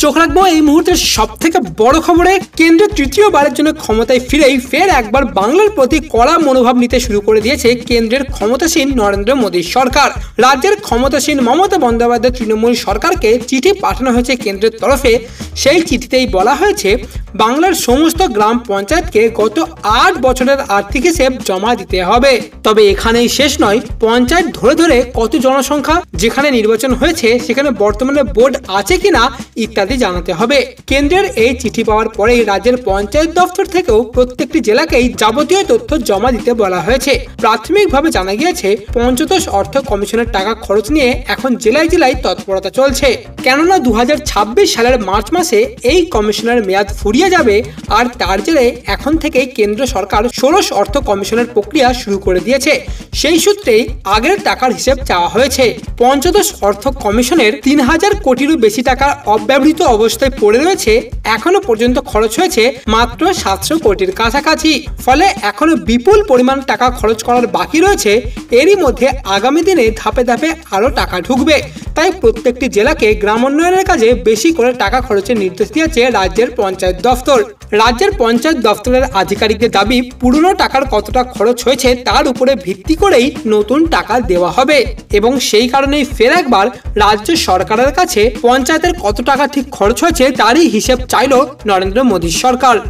চোখ রাখবো এই মুহূর্তের সব থেকে বড় খবরে। কেন্দ্রে তৃতীয়বারের জন্য ক্ষমতায় ফিরেই ফের একবার বাংলার প্রতি কড়া মনোভাব নিতে শুরু করে দিয়েছে কেন্দ্রের ক্ষমতাসীন নরেন্দ্র মোদী সরকার। রাজ্যের ক্ষমতাসীন মমতা বন্দ্যোপাধ্যায় তৃণমূল সরকারকে চিঠি পাঠানো হয়েছে কেন্দ্রের তরফে। সেই চিঠিতেই বলা হয়েছে বাংলার সমস্ত গ্রাম পঞ্চায়েতকে গত 8 বছরের আর্থিক হিসেব জমা দিতে হবে। তবে এখানেই শেষ নয়, পঞ্চায়েত ধরে ধরে কত জনসংখ্যা, যেখানে নির্বাচন হয়েছে সেখানে বর্তমানে বোর্ড আছে কিনা ইত্যাদি জানাতে হবে। কেন্দ্রের এই চিঠি পাওয়ার পরেই রাজ্যের পঞ্চায়েত দপ্তর থেকেও প্রত্যেকটি জেলাকেই যাবতীয় তথ্য জমা দিতে বলা হয়েছে। প্রাথমিকভাবে জানা গিয়েছে পঞ্চদশ অর্থ কমিশনের টাকা খরচ নিয়ে এখন জেলায় জেলায় তৎপরতা চলছে, কেননা 2026 সালের মার্চ মাসে এই কমিশনের মেয়াদ ফুরিয়ে যাবে। আর তার জেরে এখন থেকেই কেন্দ্র সরকার ষোড়শ অর্থ কমিশনের প্রক্রিয়া শুরু করে দিয়েছে। সেই সূত্রেই আগের টাকার হিসেব চাওয়া হয়েছে। পঞ্চদশ অর্থ কমিশনের 3000 কোটিরও বেশি টাকার অব্যবহৃত অবস্থায় পড়ে রয়েছে। এখনো পর্যন্ত খরচ হয়েছে মাত্র 700 কোটির কাছাকাছি। ফলে এখনো বিপুল পরিমাণ টাকা খরচ করার বাকি রয়েছে। এরই মধ্যে আগামী দিনে ধাপে ধাপে আরো টাকা ঢুকবে। তাই প্রত্যেকটি জেলাকে গ্রাম উন্নয়নের কাজে বেশি করে টাকা খরচের নির্দেশ দিয়েছে রাজ্যের পঞ্চায়েত দফতর। রাজ্যের পঞ্চায়েত দফতরের আধিকারিকদের দাবি, পুরনো টাকার কতটা খরচ হয়েছে তার উপরে ভিত্তি করেই নতুন টাকা দেওয়া হবে। এবং সেই কারণেই ফের একবার রাজ্য সরকারের কাছে পঞ্চায়েতের কত টাকা ঠিক খরচ হয়েছে তারই হিসেব চাইল নরেন্দ্র মোদী সরকার।